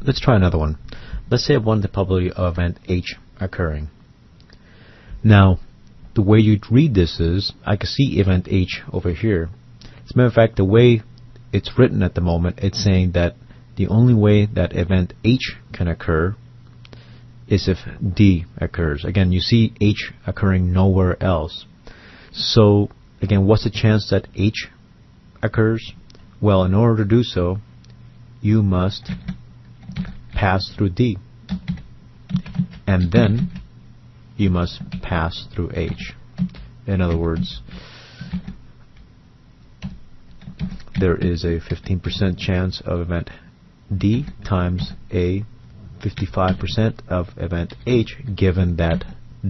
let's try another one. Let's say I want the probability of event H occurring. Now, the way you'd read this is, I can see event H over here. As a matter of fact, the way it's written at the moment, it's saying that the only way that event H can occur is if D occurs. Again, you see H occurring nowhere else. So, again, what's the chance that H occurs? Well, in order to do so, you must pass through D. And then you must pass through H. In other words, there is a 15% chance of event D times a 55% of event H given that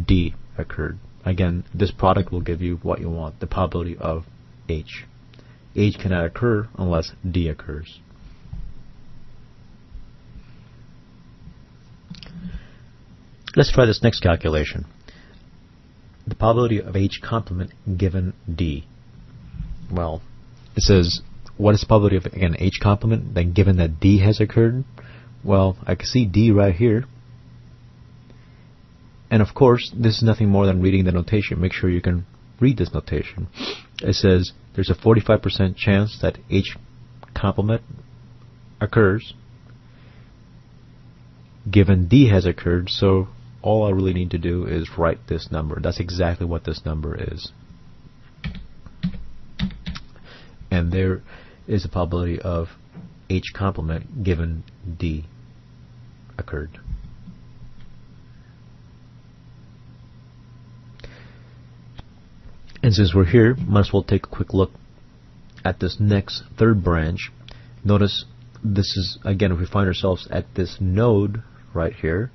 D occurred. Again, this product will give you what you want, the probability of H. H cannot occur unless D occurs. Let's try this next calculation. The probability of H complement given D. Well, it says, what is the probability of, again, H complement, then given that D has occurred? Well, I can see D right here. And of course, this is nothing more than reading the notation. Make sure you can read this notation. It says there's a 45% chance that H complement occurs given D has occurred, so all I really need to do is write this number. That's exactly what this number is. And there is a probability of H complement given D occurred. And since we're here, might as well take a quick look at this next third branch. Notice this is, again, if we find ourselves at this node right here,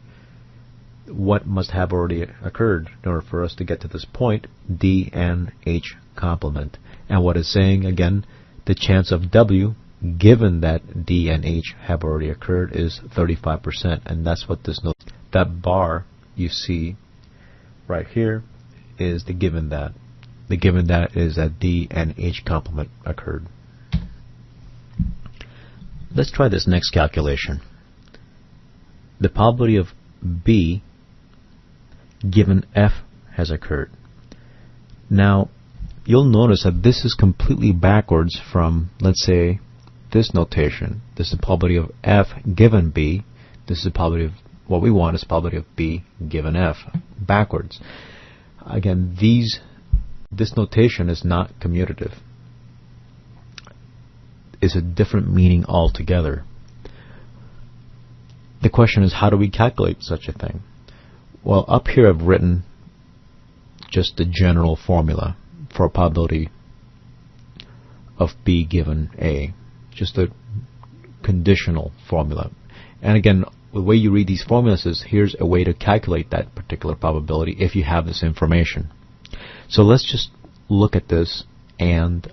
what must have already occurred in order for us to get to this point? D and H complement. And what it's saying, again, the chance of W given that D and H have already occurred is 35%, and that's what this note, that bar you see right here is the given that. The given that is that D and H complement occurred. Let's try this next calculation. The probability of B given F has occurred. Now, you'll notice that this is completely backwards from, let's say, this notation. This is the probability of F given B. This is the probability of, what we want is the probability of B given F. Backwards. Again, this notation is not commutative. It's a different meaning altogether. The question is, how do we calculate such a thing? Well, up here I've written just the general formula for a probability of B given A. Just a conditional formula. And again, the way you read these formulas is, here's a way to calculate that particular probability if you have this information. So let's just look at this and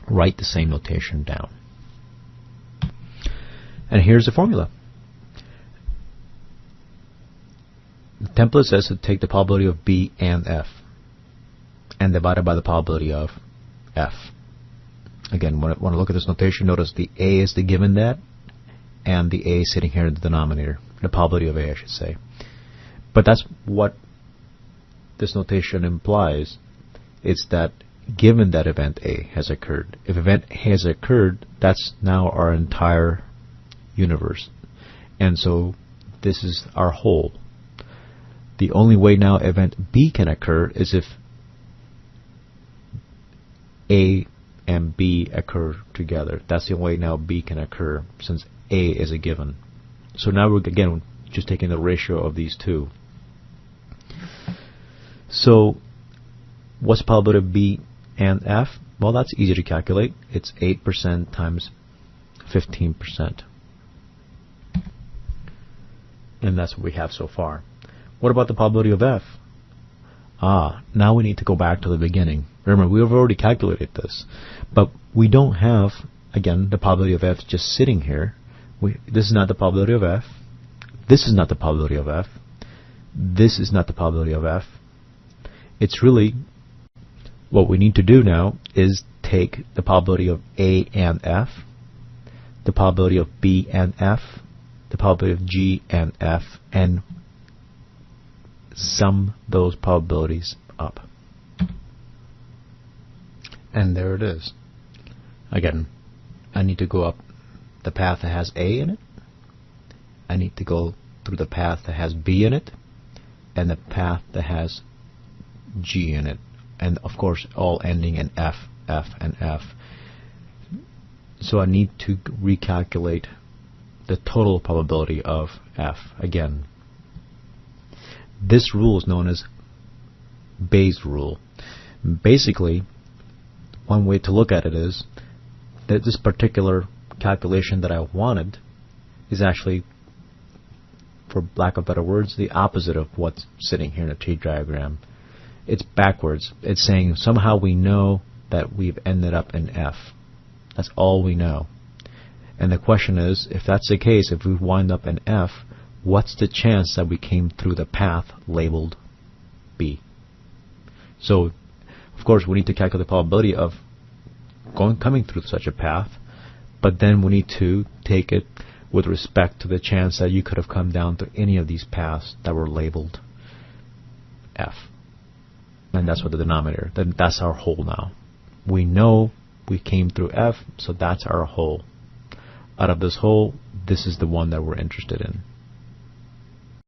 write the same notation down. And here's the formula. The template says to take the probability of B and F and divide it by the probability of F. Again, when I look at this notation, notice the A is the given that, and the A is sitting here in the denominator, the probability of A, I should say. But that's what this notation implies. It's that given that event A has occurred. If event A has occurred, that's now our entire universe. And so this is our whole. The only way now event B can occur is if A and B occur together. That's the only way now B can occur, since A is a given. So now we're again just taking the ratio of these two. So what's the probability of B and F? Well, that's easy to calculate. It's 8% times 15%. And that's what we have so far. What about the probability of F? Now we need to go back to the beginning. Remember, we've already calculated this. But we don't have, again, the probability of F just sitting here. This is not the probability of F. This is not the probability of F. This is not the probability of F. It's really, what we need to do now is take the probability of A and F, the probability of B and F, the probability of G and F, and sum those probabilities up. And there it is. Again, I need to go up the path that has A in it. I need to go through the path that has B in it, and the path that has G in it. And of course, all ending in F, F, and F. So I need to recalculate the total probability of F again. This rule is known as Bayes' rule. Basically, one way to look at it is that this particular calculation that I wanted is actually, for lack of better words, the opposite of what's sitting here in the tree diagram. It's backwards. It's saying somehow we know that we've ended up in F. That's all we know. And the question is, if that's the case, if we wind up in F, what's the chance that we came through the path labeled B? So, of course, we need to calculate the probability of coming through such a path, but then we need to take it with respect to the chance that you could have come down through any of these paths that were labeled F. And that's what the denominator, that's our whole now. We know we came through F, so that's our whole. Out of this whole, this is the one that we're interested in.